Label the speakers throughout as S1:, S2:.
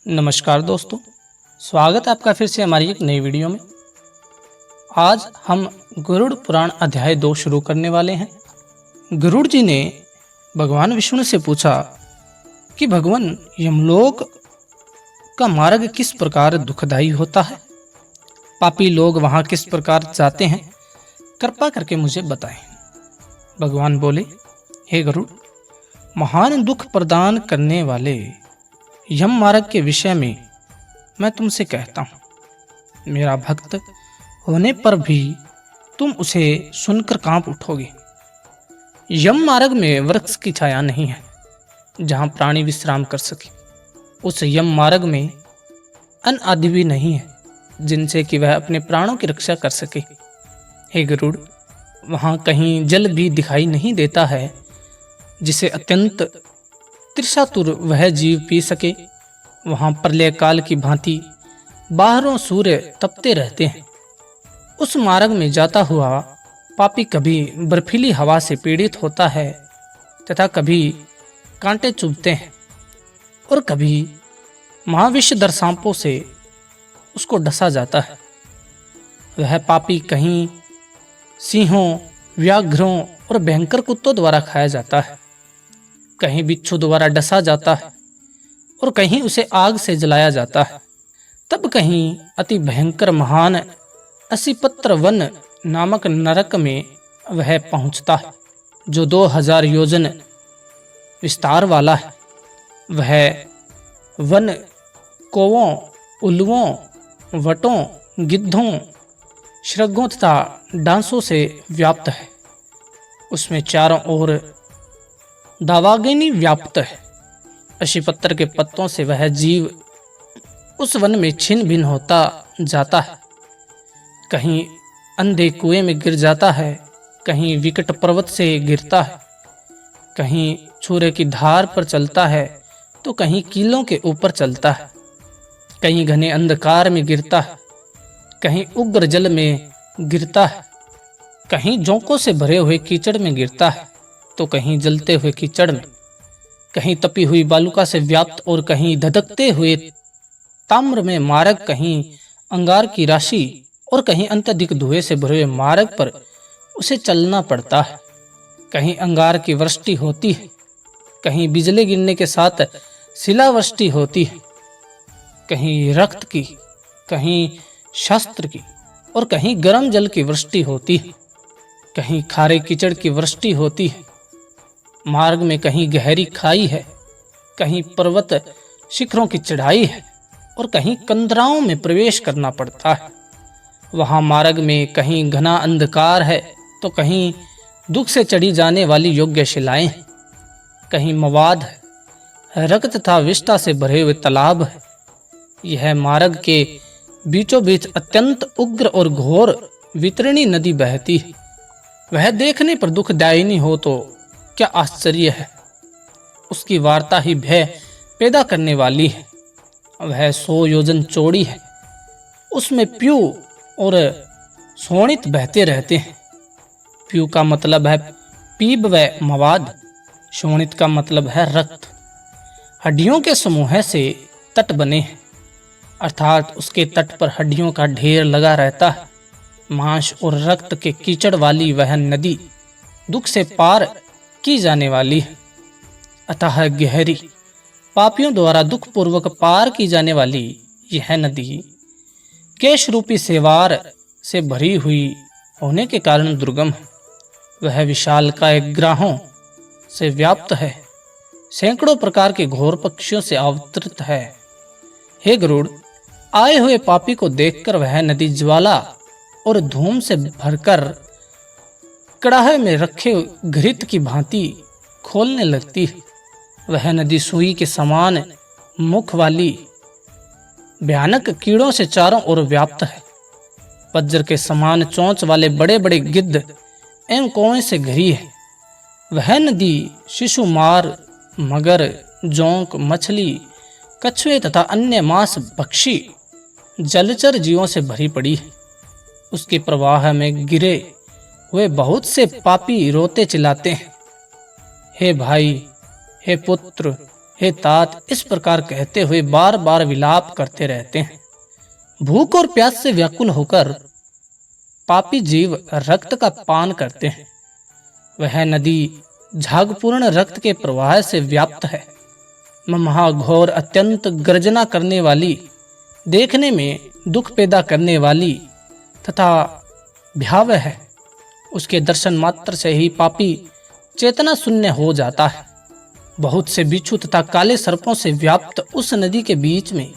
S1: नमस्कार दोस्तों, स्वागत है आपका फिर से हमारी एक नई वीडियो में। आज हम गरुड़ पुराण अध्याय 2 शुरू करने वाले हैं। गरुड़ जी ने भगवान विष्णु से पूछा कि भगवान, यमलोक का मार्ग किस प्रकार दुखदाई होता है? पापी लोग वहां किस प्रकार जाते हैं? कृपा करके मुझे बताएं। भगवान बोले, हे गरुड़, महान दुख प्रदान करने वाले यम मार्ग के विषय में मैं तुमसे कहता हूं। मेरा भक्त होने पर भी तुम उसे सुनकर कांप उठोगे। यम मार्ग में वृक्ष की छाया नहीं है जहां प्राणी विश्राम कर सके। उस यम मार्ग में अन्न आदि भी नहीं है जिनसे कि वह अपने प्राणों की रक्षा कर सके। हे गरुड़, वहां कहीं जल भी दिखाई नहीं देता है जिसे अत्यंत त्रिशातुर वह जीव पी सके। वहां प्रलय काल की भांति बाहरों सूर्य तपते रहते हैं। उस मार्ग में जाता हुआ पापी कभी बर्फीली हवा से पीड़ित होता है तथा कभी कांटे चुभते हैं और कभी महाविषधर सांपों से उसको डसा जाता है। वह पापी कहीं सिंहों, व्याघ्रों और भयंकर कुत्तों द्वारा खाया जाता है, कहीं बिच्छू द्वारा डसा जाता है और कहीं उसे आग से जलाया जाता है। तब कहीं अति भयंकर महान असीपत्र वन नामक नरक में वह पहुंचता है, जो 2000 योजन विस्तार वाला है। वह वन कौवों, उल्लुओं, वटों, गिद्धों, श्रृंगों तथा डांसों से व्याप्त है। उसमें चारों ओर दावाग्नि व्याप्त है। अशीपत्र के पत्तों से वह जीव उस वन में छिन्न भिन्न होता जाता है। कहीं अंधे कुएं में गिर जाता है, कहीं विकट पर्वत से गिरता है, कहीं छुरे की धार पर चलता है तो कहीं कीलों के ऊपर चलता है, कहीं घने अंधकार में गिरता है, कहीं उग्र जल में गिरता है, कहीं जोंकों से भरे हुए कीचड़ में गिरता है तो कहीं जलते हुए कीचड़ में, कहीं तपी हुई बालुका से व्याप्त और कहीं धधकते हुए ताम्र में मार्ग, कहीं अंगार की राशि और कहीं अत्यधिक धुएं से भरे हुए मार्ग पर उसे चलना पड़ता है। कहीं अंगार की वृष्टि होती है, कहीं बिजली गिरने के साथ शिलावृष्टि होती है, कहीं रक्त की, कहीं शस्त्र की और कहीं गर्म जल की वृष्टि होती है, कहीं खारे कीचड़ की वृष्टि होती है। मार्ग में कहीं गहरी खाई है, कहीं पर्वत शिखरों की चढ़ाई है और कहीं कंदराओं में प्रवेश करना पड़ता है। वहां मार्ग में कहीं घना अंधकार है तो कहीं दुख से चढ़ी जाने वाली योग्य शिलाएं हैं, कहीं मवाद है, रक्त तथा विष्ठा से भरे हुए तालाब है। यह मार्ग के बीचों बीच अत्यंत उग्र और घोर वितरणी नदी बहती है। वह देखने पर दुखदायिनी हो तो क्या आश्चर्य है। उसकी वार्ता ही भय पैदा करने वाली है। वह 100 योजन चौड़ी है। उसमें प्यू और शोणित बहते रहते हैं। प्यू का मतलब है पीप व मवाद, शोणित का मतलब है रक्त। हड्डियों के समूह से तट बने हैं, अर्थात उसके तट पर हड्डियों का ढेर लगा रहता है। मांस और रक्त के कीचड़ वाली वह नदी दुख से पार की जाने वाली है, अतः गहरी, पापियों द्वारा दुख पूर्वक पार की जाने वाली यह नदी केश रूपी सेवार से भरी हुई होने के कारण दुर्गम है। वह विशालकाय ग्राहों से व्याप्त है, सैकड़ों प्रकार के घोर पक्षियों से आवृत है। हे गरुड़, आए हुए पापी को देखकर वह नदी ज्वाला और धूम से भरकर कड़ाहे में रखे घृत की भांति खोलने लगती है। वह नदी सुई के समान मुख वाली भयानक कीड़ों से चारों ओर व्याप्त है। वज्र के समान चोंच वाले बड़े बड़े गिद्ध एवं कौवे से घिरी है। वह नदी शिशुमार, मगर, जोंक, मछली, कछुए तथा अन्य मांस भक्षी जलचर जीवों से भरी पड़ी है। उसके प्रवाह में गिरे हुए बहुत से पापी रोते चिल्लाते हैं, हे भाई, हे पुत्र, हे तात, इस प्रकार कहते हुए बार बार विलाप करते रहते हैं। भूख और प्यास से व्याकुल होकर पापी जीव रक्त का पान करते हैं। वह नदी झागपूर्ण रक्त के प्रवाह से व्याप्त है। महाघोर अत्यंत गर्जना करने वाली, देखने में दुख पैदा करने वाली तथा भयावह है। उसके दर्शन मात्र से ही पापी चेतना शून्य हो जाता है। बहुत से बिच्छू तथा काले सर्पों से व्याप्त उस नदी के बीच में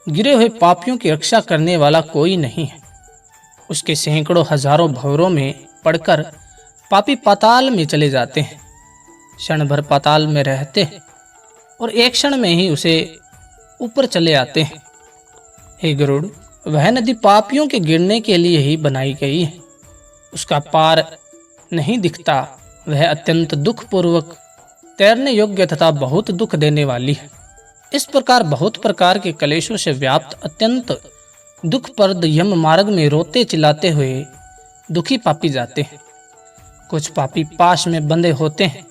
S1: गिरे हुए पापियों की रक्षा करने वाला कोई नहीं है। उसके सैकड़ों हजारों भंवरों में पड़कर पापी पाताल में चले जाते हैं। क्षण भर पाताल में रहते हैं और एक क्षण में ही उसे ऊपर चले आते हैं। हे गरुड़, वह नदी पापियों के गिरने के लिए ही बनाई गई है। उसका पार नहीं दिखता। वह अत्यंत दुखपूर्वक तैरने योग्य तथा बहुत दुख देने वाली है। इस प्रकार बहुत प्रकार के कलेशों से व्याप्त अत्यंत दुखप्रद यम मार्ग में रोते चिल्लाते हुए दुखी पापी जाते हैं। कुछ पापी पाश में बंधे होते हैं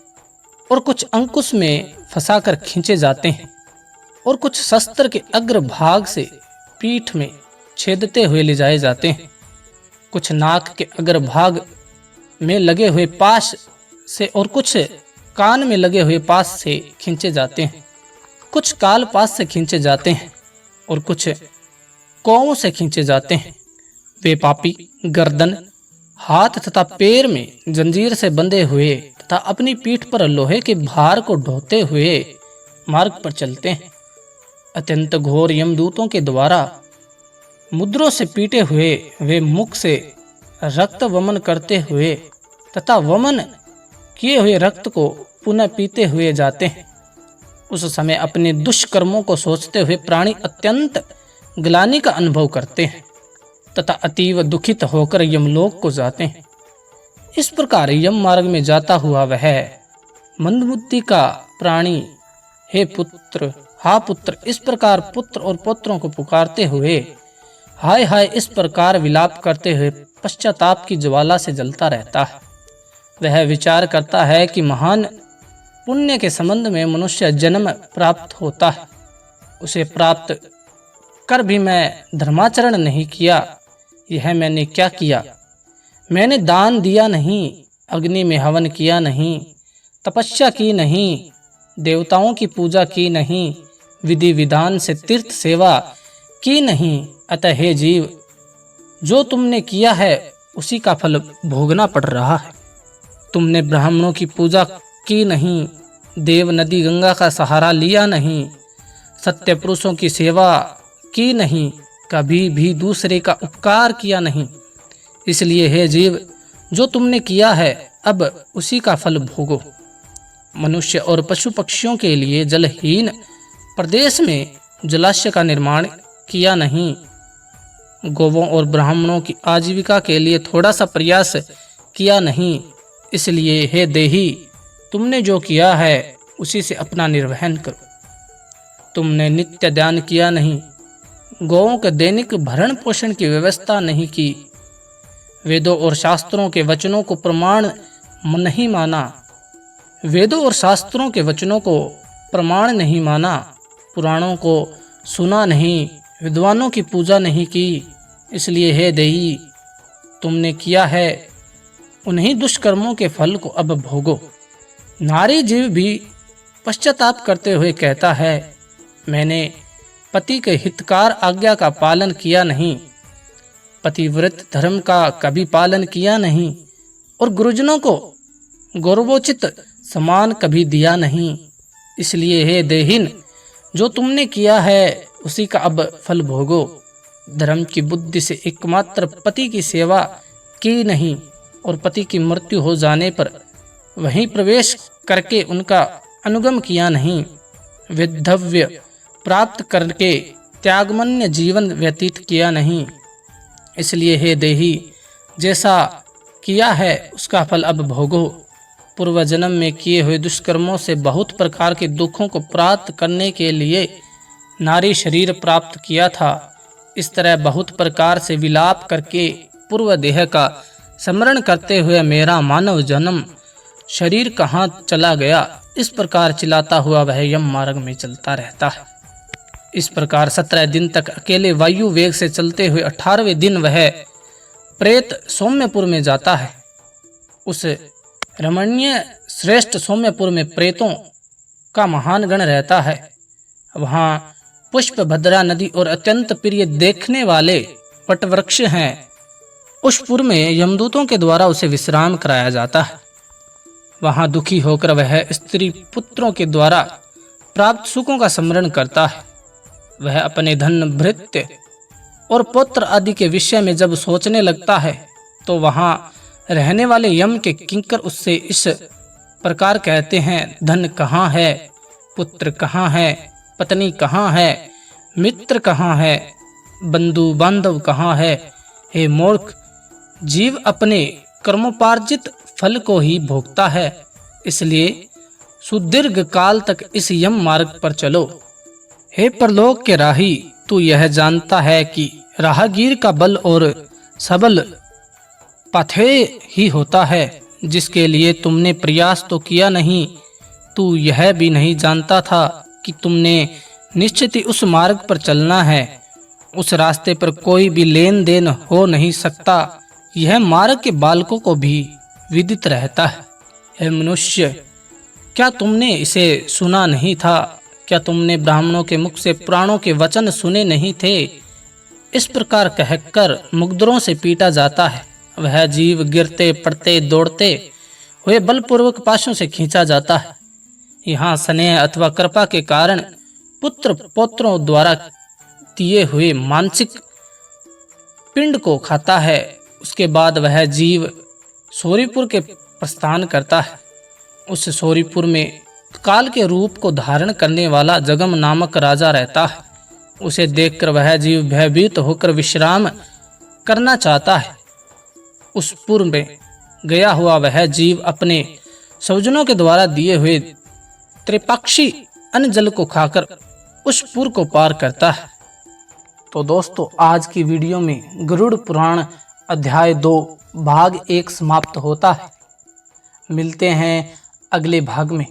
S1: और कुछ अंकुश में फंसाकर खींचे जाते हैं और कुछ शस्त्र के अग्र भाग से पीठ में छेदते हुए ले जाए जाते हैं। कुछ नाक के अग्र भाग में लगे हुए पाश से और कुछ कान में लगे हुए पास से खींचे जाते हैं। कुछ काल पास से खींचे जाते हैं और कुछ कौओं से खींचे जाते हैं। वे पापी गर्दन, हाथ तथा पैर में जंजीर से बंधे हुए तथा अपनी पीठ पर लोहे के भार को ढोते हुए मार्ग पर चलते हैं। अत्यंत घोर यमदूतों के द्वारा मुद्रों से पीटे हुए वे मुख से रक्त वमन करते हुए तथा वमन किए हुए रक्त को पुनः पीते हुए जाते हैं। उस समय अपने दुष्कर्मों को सोचते हुए प्राणी अत्यंत ग्लानि का अनुभव करते हैं तथा अतीव दुखित होकर यमलोक को जाते हैं। इस प्रकार यम मार्ग में जाता हुआ वह मंदबुद्धि का प्राणी हे पुत्र, हा पुत्र, इस प्रकार पुत्र और पुत्रों को पुकारते हुए हाय हाय इस प्रकार विलाप करते हुए पश्चाताप की ज्वाला से जलता रहता है। वह विचार करता है कि महान पुण्य के संबंध में मनुष्य जन्म प्राप्त होता है। उसे प्राप्त कर भी मैं धर्माचरण नहीं किया। यह मैंने क्या किया? मैंने दान दिया नहीं, अग्नि में हवन किया नहीं, तपस्या की नहीं, देवताओं की पूजा की नहीं, विधि विधान से तीर्थ सेवा की नहीं। अतः हे जीव, जो तुमने किया है उसी का फल भोगना पड़ रहा है। तुमने ब्राह्मणों की पूजा की नहीं, देव नदी गंगा का सहारा लिया नहीं, सत्य पुरुषों की सेवा की नहीं, कभी भी दूसरे का उपकार किया नहीं। इसलिए हे जीव, जो तुमने किया है अब उसी का फल भोगो। मनुष्य और पशु पक्षियों के लिए जलहीन प्रदेश में जलाशय का निर्माण किया नहीं। गौवों और ब्राह्मणों की आजीविका के लिए थोड़ा सा प्रयास किया नहीं। इसलिए हे देही, तुमने जो किया है उसी से अपना निर्वहन करो। तुमने नित्य ध्यान किया नहीं, गौओं के दैनिक भरण पोषण की व्यवस्था नहीं की, वेदों और शास्त्रों के वचनों को प्रमाण नहीं माना, वेदों और शास्त्रों के वचनों को प्रमाण नहीं माना, पुराणों को सुना नहीं, विद्वानों की पूजा नहीं की। इसलिए हे देही, तुमने किया है उन्हीं दुष्कर्मों के फल को अब भोगो। नारी जीव भी पश्चाताप करते हुए कहता है, मैंने पति के हितकार आज्ञा का पालन किया नहीं, पतिव्रत धर्म का कभी पालन किया नहीं और गुरुजनों को गौरवोचित सम्मान कभी दिया नहीं। इसलिए हे देहीन, जो तुमने किया है उसी का अब फल भोगो। धर्म की बुद्धि से एकमात्र पति की सेवा की नहीं और पति की मृत्यु हो जाने पर वहीं प्रवेश करके उनका अनुगम किया नहीं। विद्धव्य प्राप्त करके त्यागमन्य जीवन व्यतीत किया नहीं। इसलिए हे देही, जैसा किया है उसका फल अब भोगो। पूर्व जन्म में किए हुए दुष्कर्मों से बहुत प्रकार के दुखों को प्राप्त करने के लिए नारी शरीर प्राप्त किया था। इस तरह बहुत प्रकार से विलाप करके पूर्व देह का स्मरण करते हुए मेरा मानव जन्म शरीर कहाँ चला गया, इस प्रकार चिल्लाता हुआ वह यम मार्ग में चलता रहता है। इस प्रकार 17 दिन तक अकेले वायु वेग से चलते हुए 18वें दिन वह प्रेत सौम्यपुर में जाता है। उस रमणीय श्रेष्ठ सौम्यपुर में प्रेतों का महान गण रहता है। वहाँ पुष्प भद्रा नदी और अत्यंत प्रिय देखने वाले वटवृक्ष हैं। उस पुर में यमदूतों के द्वारा उसे विश्राम कराया जाता है। वहाँ दुखी होकर वह स्त्री पुत्रों के द्वारा प्राप्त सुखों का स्मरण करता है। वह अपने धन भृत्य और पुत्र आदि के विषय में जब सोचने लगता है तो वहाँ रहने वाले यम के किंकर उससे इस प्रकार कहते हैं, धन कहाँ है, पुत्र कहाँ है, पत्नी कहाँ है, मित्र कहाँ है, बंधु बांधव कहाँ है। हे मूर्ख, जीव अपने कर्मोपार्जित फल को ही भोगता है, इसलिए सुदीर्घ काल तक इस यम मार्ग पर चलो। हे परलोक के राही, तू यह जानता है कि राहगीर का बल और सबल पाथेय ही होता है, जिसके लिए तुमने प्रयास तो किया नहीं। तू यह भी नहीं जानता था कि तुमने निश्चित ही उस मार्ग पर चलना है। उस रास्ते पर कोई भी लेन देन हो नहीं सकता। यह मार्ग के बालकों को भी विदित रहता है। हे मनुष्य, क्या तुमने इसे सुना नहीं था? क्या तुमने ब्राह्मणों के मुख से पुराणों के वचन सुने नहीं थे? इस प्रकार कहकर मुग्धरों से पीटा जाता है। वह जीव गिरते पड़ते दौड़ते हुए बलपूर्वक पाशों से खींचा जाता है। यहाँ स्नेह अथवा कृपा के कारण पुत्र पौत्रों द्वारा दिए हुए मानसिक पिंड को खाता है। उसके बाद वह जीव सौरीपुर के प्रस्थान करता है। उस सौरीपुर में काल के रूप को धारण करने वाला जगम नामक राजा रहता है। उसे देखकर वह जीव भयभीत होकर विश्राम करना चाहता है। उस पुर में गया हुआ वह जीव अपने स्वजनों के द्वारा दिए हुए त्रिपक्षी अन्न जल को खाकर उस पुर को पार करता है। तो दोस्तों, आज की वीडियो में गरुड़ पुराण अध्याय 2 भाग 1 समाप्त होता है। मिलते हैं अगले भाग में।